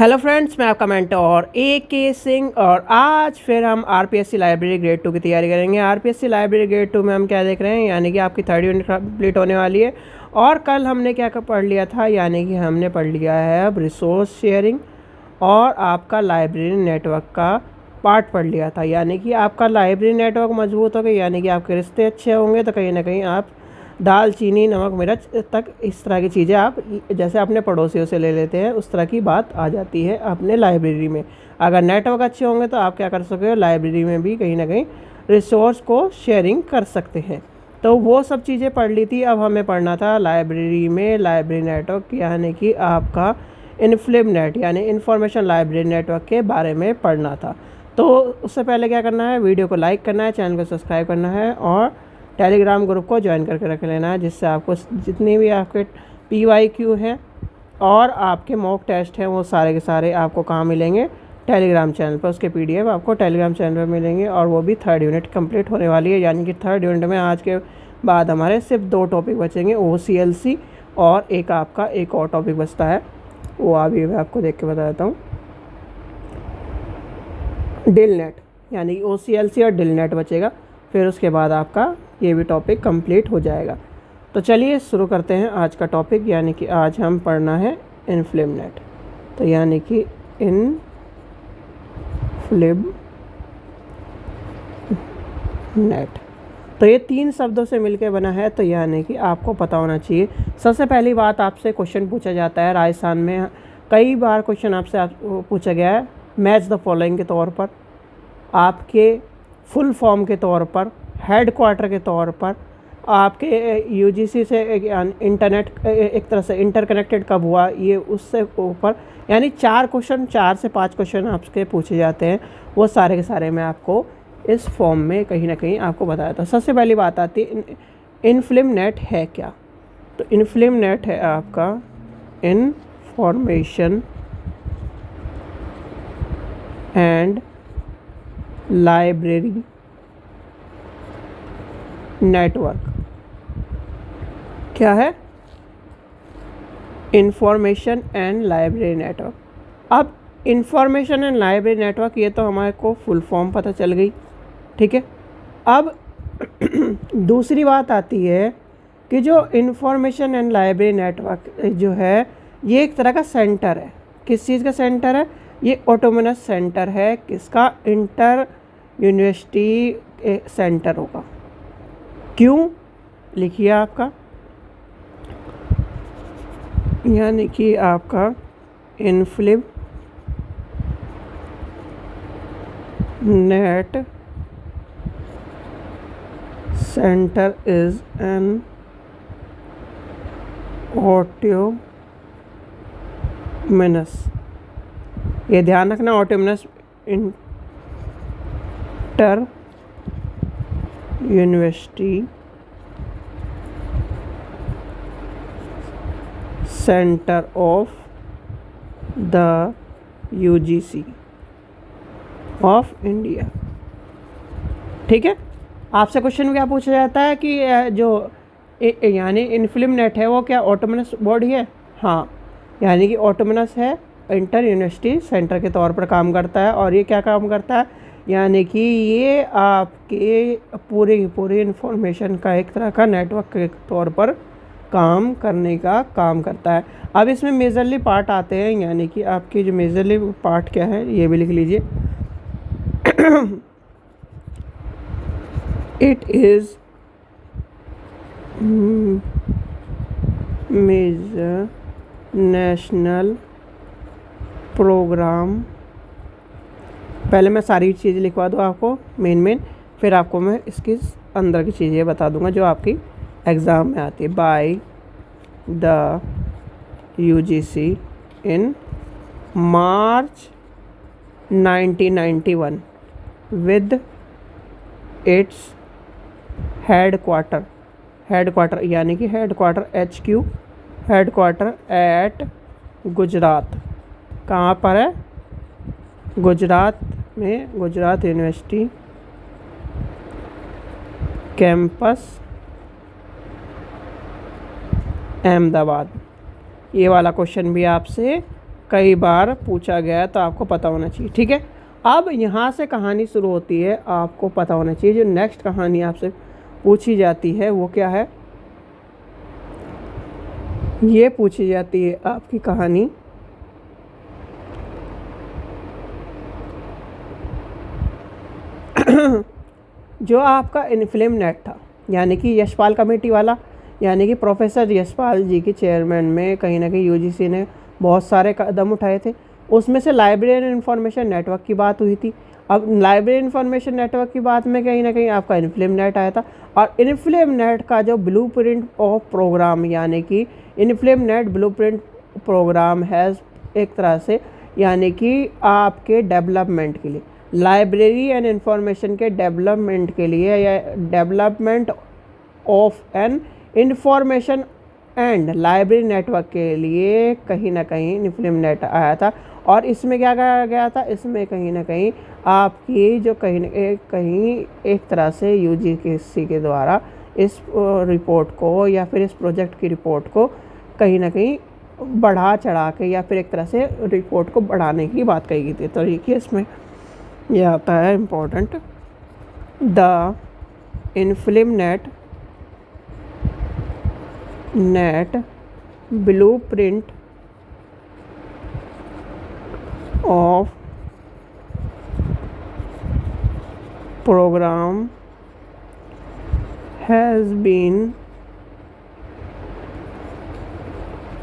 Hello friends, मैं आपका mentor AK Singh और आज फिर हम आरपीएससी लाइब्रेरी ग्रेड 2 की तैयारी करेंगे। आरपीएससी लाइब्रेरी ग्रेड 2 में हम क्या देख रहे हैं, यानी कि आपकी थर्ड यूनिट कंप्लीट होने वाली है। और कल हमने क्या पढ़ लिया था, यानी कि हमने पढ़ लिया है अब रिसोर्स शेयरिंग और आपका लाइब्रेरी नेटवर्क का पार्ट पढ़ लिया था। यानी कि आपका लाइब्रेरी नेटवर्क मजबूत हो गया, यानी कि आपके रिश्ते अच्छे होंगे, तो कहीं ना कहीं आप दाल चीनी नमक मिर्च तक इस तरह की चीज़ें आप जैसे अपने पड़ोसियों से ले लेते हैं, उस तरह की बात आ जाती है अपने लाइब्रेरी में। अगर नेटवर्क अच्छे होंगे तो आप क्या कर सकते हो, लाइब्रेरी में भी कहीं ना कहीं रिसोर्स को शेयरिंग कर सकते हैं। तो वो सब चीज़ें पढ़ ली थी। अब हमें पढ़ना था लाइब्रेरी में लाइब्रेरी नेटवर्क, यानी कि आपका इनफ्लिम नेट यानी इन्फॉर्मेशन लाइब्रेरी नेटवर्क के बारे में पढ़ना था। तो उससे पहले क्या करना है, वीडियो को लाइक करना है, चैनल को सब्सक्राइब करना है और टेलीग्राम ग्रुप को ज्वाइन करके रख लेना है, जिससे आपको जितने भी आपके PYQ हैं और आपके मॉक टेस्ट हैं वो सारे के सारे आपको कहाँ मिलेंगे, टेलीग्राम चैनल पर। उसके PDF आपको टेलीग्राम चैनल पर मिलेंगे और वो भी थर्ड यूनिट कंप्लीट होने वाली है। यानी कि थर्ड यूनिट में आज के बाद हमारे सिर्फ 2 टॉपिक बचेंगे, OCLC और एक और टॉपिक बचता है, वो अभी मैं आपको देख के बता देता हूँ। डिल नेट, यानी कि OCLC और डिल नेट बचेगा, फिर उसके बाद आपका ये भी टॉपिक कंप्लीट हो जाएगा। तो चलिए शुरू करते हैं आज का टॉपिक, यानी कि आज हम पढ़ना है इनफ्लिम नेट। तो यानी कि इनफ्लिम नेट, तो ये 3 शब्दों से मिलकर बना है, तो यानी कि आपको पता होना चाहिए। सबसे पहली बात, आपसे क्वेश्चन पूछा जाता है राजस्थान में, कई बार क्वेश्चन आपसे पूछा गया है मैच द फॉलोइंग के तौर पर, आपके फुल फॉर्म के तौर पर, हेड क्वार्टर के तौर पर, आपके UGC से इंटरनेट एक तरह से इंटरकनेक्टेड कब हुआ, ये उससे ऊपर, यानी 4 से 5 क्वेश्चन आपके पूछे जाते हैं। वो सारे के सारे मैं आपको इस फॉर्म में कहीं ना कहीं आपको बताया था। सबसे पहली बात आती है इनफ्लिम नेट है क्या। तो इनफ्लिम नेट है आपका इंफॉर्मेशन एंड लाइब्रेरी नेटवर्क। क्या है? Information and library network. अब इंफॉर्मेशन एंड लाइब्रेरी नेटवर्क, ये तो हमारे को फुल फॉर्म पता चल गई, ठीक है। अब दूसरी बात आती है कि जो इंफॉर्मेशन एंड लाइब्रेरी नेटवर्क जो है, ये एक तरह का सेंटर है। किस चीज़ का सेंटर है? ये ऑटोनोमस सेंटर है। किसका? इंटर यूनिवर्सिटी सेंटर होगा। क्यों? लिखिए आपका, यानी कि आपका INFLIBNET centre is an autonomous, ये ध्यान रखना, autonomous inter university centre of the UGC of India, ठीक है। आपसे क्वेश्चन क्या पूछा जाता है कि जो यानी इनफ्लिम नेट है वो क्या ऑटोनोमस बॉडी है? हाँ, यानी कि ऑटोनोमस है, इंटर यूनिवर्सिटी सेंटर के तौर पर काम करता है। और ये क्या काम करता है? यानी कि ये आपके पूरे इन्फॉर्मेशन का एक तरह का नेटवर्क के तौर पर काम करने का काम करता है। अब इसमें मेजरली पार्ट आते हैं, यानी कि आपके जो मेजरली पार्ट क्या है, ये भी लिख लीजिए। It is major national program. पहले मैं सारी चीज़ें लिखवा दूँ आपको मेन, फिर आपको मैं इसकी अंदर की चीज़ें बता दूंगा जो आपकी एग्ज़ाम में आती है। By the UGC in March 1991 with its headquarter यानी कि headquarter HQ, headquarter at Gujarat. कहाँ पर है? गुजरात में, गुजरात यूनिवर्सिटी कैंपस अहमदाबाद। ये वाला क्वेश्चन भी आपसे कई बार पूछा गया है, तो आपको पता होना चाहिए। ठीक है, अब यहाँ से कहानी शुरू होती है, आपको पता होना चाहिए। जो नेक्स्ट कहानी आपसे पूछी जाती है वो क्या है, ये पूछी जाती है आपकी कहानी जो आपका इन्फ्लेम नेट था, यानी कि यशपाल कमेटी वाला, यानी कि प्रोफेसर यशपाल जी की चेयरमैन में कहीं ना कहीं यूजीसी ने बहुत सारे कदम उठाए थे। उसमें से लाइब्रेरी एंड इंफॉर्मेशन नेटवर्क की बात हुई थी। अब लाइब्रेरी इंफॉर्मेशन नेटवर्क की बात में कहीं ना कहीं आपका इन्फ्लेम नेट आया था, और इन्फ्लेम नेट का जो ब्लूप्रिंट ऑफ प्रोग्राम, यानी कि INFLIBNET blueprint program has एक तरह से, यानी कि आपके डेवलपमेंट के लिए, लाइब्रेरी एंड इंफॉर्मेशन के डेवलपमेंट के लिए, या development of an information and library network के लिए कहीं ना कहीं इन्फ्लेम नेट आया था। और इसमें क्या कहा गया था, इसमें कहीं ना कहीं आपकी जो कहीं एक तरह से यूजीसी के द्वारा इस रिपोर्ट को या फिर इस प्रोजेक्ट की रिपोर्ट को कहीं ना कहीं बढ़ा चढ़ा के या फिर एक तरह से रिपोर्ट को बढ़ाने की बात कही गई थी। तो देखिए इसमें यह आता है important, the inflame net blueprint of program has been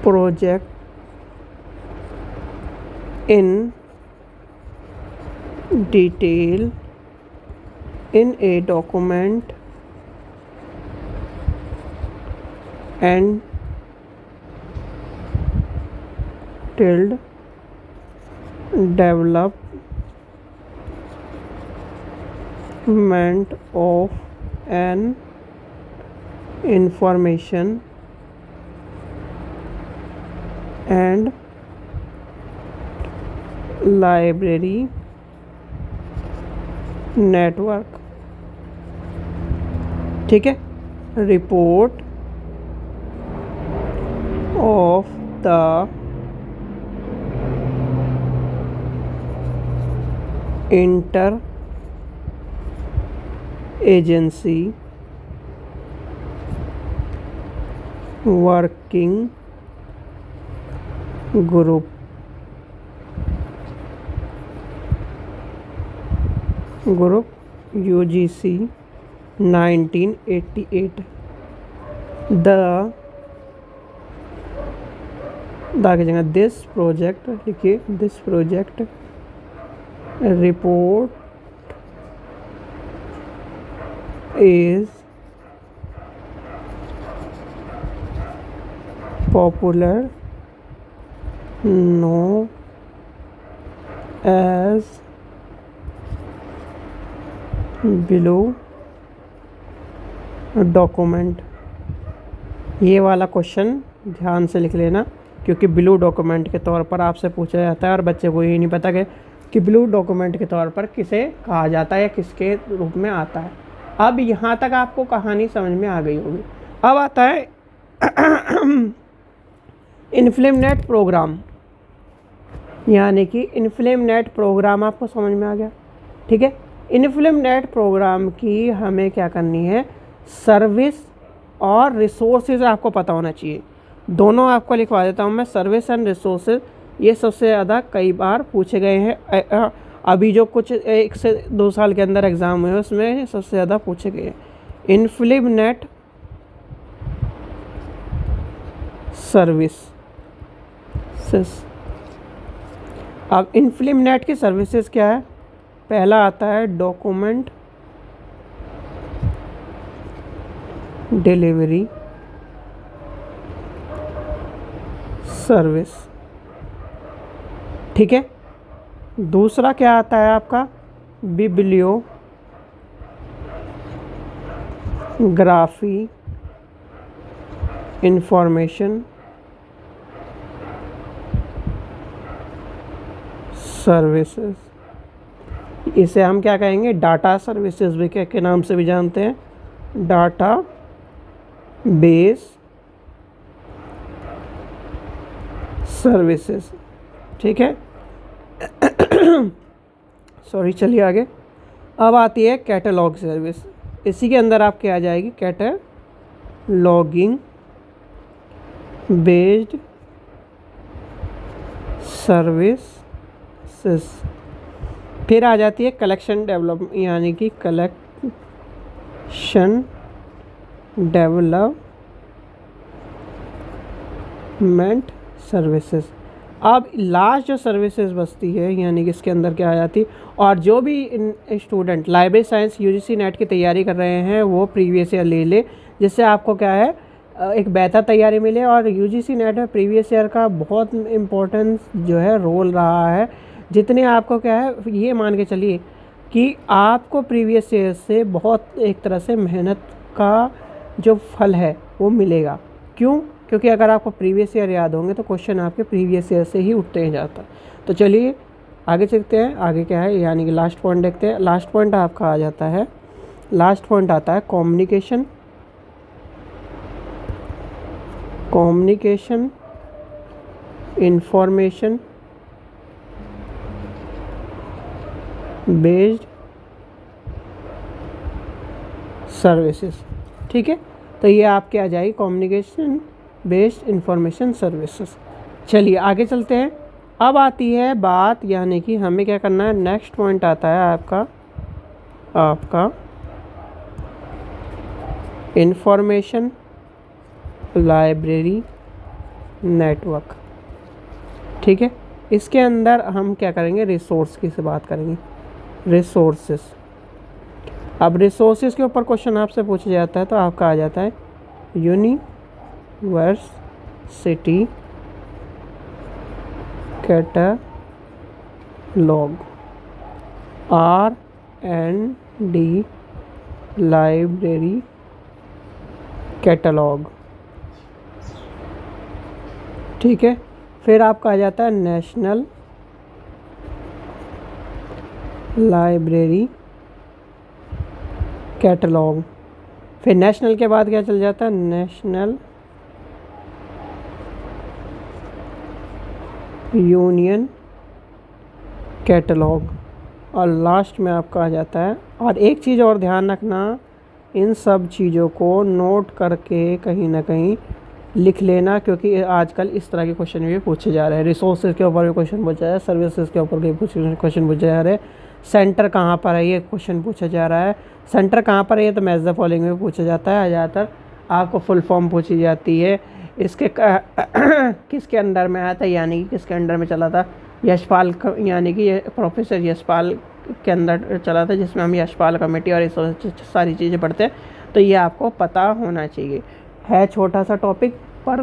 project in detail in a document and titled development of an information and library network। ठीक है, report of the inter agency working group UGC 1988 की जगह this project लिखिए, this project report is popular known as below document। ये वाला question ध्यान से लिख लेना, क्योंकि ब्लू डॉक्यूमेंट के तौर पर आपसे पूछा जाता है और बच्चे को ये नहीं पता कि ब्लू डॉक्यूमेंट के तौर पर किसे कहा जाता है या किसके रूप में आता है। अब यहाँ तक आपको कहानी समझ में आ गई होगी। अब आता है इन्फ्लेम नेट प्रोग्राम, यानी कि इन्फ्लेम नेट प्रोग्राम आपको समझ में आ गया। ठीक है, इन्फ्लेम नेट प्रोग्राम की हमें क्या करनी है, सर्विस और रिसोर्सेज आपको पता होना चाहिए। दोनों आपको लिखवा देता हूँ मैं, सर्विस एंड रिसोर्सेज, ये सबसे ज़्यादा कई बार पूछे गए हैं। अभी जो कुछ 1 से 2 साल के अंदर एग्ज़ाम हुए उसमें सबसे ज़्यादा पूछे गए हैं। Inflame net service. अब इन्फ्लेम नेट की सर्विसेज क्या है, पहला आता है डॉक्यूमेंट डिलीवरी सर्विस। ठीक है, दूसरा क्या आता है आपका, बिब्लियोग्राफी इंफॉर्मेशन सर्विसेज। इसे हम क्या कहेंगे, डाटा सर्विसेज भी के नाम से भी जानते हैं, डाटा बेस सर्विसेज। ठीक है। सॉरी, चलिए आगे। अब आती है कैटलॉग सर्विस। इसी के अंदर आपके आ जाएगी कैटलॉगिंग बेस्ड सर्विसेस। फिर आ जाती है कलेक्शन डेवलपमेंट, यानी कि कलेक्शन डेवलपमेंट सर्विसेज। अब लास्ट जो सर्विसेज बचती है, यानी कि इसके अंदर क्या आ जाती है, और जो भी student library science UGC net की तैयारी कर रहे हैं वो प्रीवियस ईयर ले ले, जिससे आपको क्या है एक बेहतर तैयारी मिले। और यूजीसी नेट में प्रीवियस ईयर का बहुत इम्पोर्टेंस जो है रोल रहा है। जितने आपको क्या है, ये मान के चलिए कि आपको प्रीवियस ईयर से बहुत एक तरह से मेहनत का जो फल है वो मिलेगा। क्यों? क्योंकि अगर आपको प्रीवियस ईयर याद होंगे तो क्वेश्चन आपके प्रीवियस ईयर से ही उठते हैं जाता। तो चलिए आगे चलते हैं। आगे क्या है, यानी कि लास्ट पॉइंट देखते हैं। लास्ट पॉइंट आपका आ जाता है, लास्ट पॉइंट आता है कम्युनिकेशन इंफॉर्मेशन बेस्ड सर्विसेज। ठीक है, तो ये आपके आ जाएगी कम्युनिकेशन बेस्ड इंफॉर्मेशन सर्विसेज। चलिए आगे चलते हैं। अब आती है बात, यानी कि हमें क्या करना है। नेक्स्ट पॉइंट आता है आपका इंफॉर्मेशन लाइब्रेरी नेटवर्क। ठीक है, इसके अंदर हम क्या करेंगे, रिसोर्स की से बात करेंगे, रिसोर्सेस। अब रिसोर्सेज के ऊपर क्वेश्चन आपसे पूछा जाता है तो आपका आ जाता है university catalogue, R&D library catalogue. ठीक है, फिर आपका आ जाता है नेशनल लाइब्रेरी कैटलॉग। फिर नेशनल के बाद क्या चल जाता है, नेशनल यूनियन कैटलॉग। और लास्ट में आपका आ जाता है, और एक चीज़ और ध्यान रखना, इन सब चीज़ों को नोट करके कहीं ना कहीं लिख लेना, क्योंकि आजकल इस तरह के क्वेश्चन भी पूछे जा रहे हैं। रिसोर्सेज के ऊपर भी क्वेश्चन पूछा जा रहा है, सर्विसेज के ऊपर भी क्वेश्चन पूछे जा रहे हैं, सेंटर कहाँ पर है ये क्वेश्चन पूछा जा रहा है। सेंटर कहाँ पर है ये तो मैच द फॉलोइंग में पूछा जाता है। ज़्यादातर आपको फुल फॉर्म पूछी जाती है। इसके किसके अंडर में आया था, यानी कि किसके अंडर में चला था, यशपाल, यानी कि प्रोफेसर यशपाल के अंदर चला था, जिसमें हम यशपाल कमेटी और इस सारी चीज़ें पढ़ते हैं। तो ये आपको पता होना चाहिए। है छोटा सा टॉपिक, पर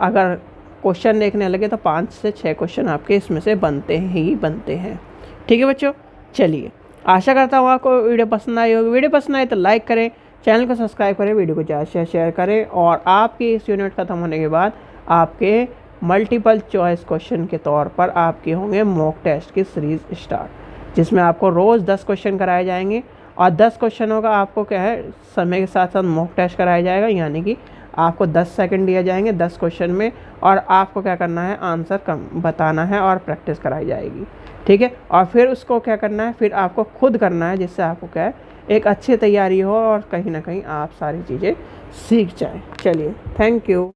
अगर क्वेश्चन देखने लगे तो 5 से 6 क्वेश्चन आपके इसमें से बनते हैं। ठीक है बच्चों, चलिए आशा करता हूँ आपको वीडियो पसंद आई होगी। वीडियो पसंद आए तो लाइक करें, चैनल को सब्सक्राइब करें, वीडियो को ज़्यादा से शेयर करें। और आपकी इस यूनिट ख़त्म होने के बाद आपके मल्टीपल चॉइस क्वेश्चन के तौर पर आपके होंगे मॉक टेस्ट की सीरीज़ स्टार्ट, जिसमें आपको रोज़ 10 क्वेश्चन कराए जाएंगे। और 10 क्वेश्चनों का आपको क्या है, समय के साथ साथ मॉक टेस्ट कराया जाएगा, यानी कि आपको 10 सेकंड दिए जाएंगे 10 क्वेश्चन में, और आपको क्या करना है, आंसर बताना है और प्रैक्टिस कराई जाएगी। ठीक है, और फिर उसको क्या करना है, फिर आपको खुद करना है, जिससे आपको क्या है एक अच्छी तैयारी हो और कहीं ना कहीं आप सारी चीज़ें सीख जाएं। चलिए, थैंक यू।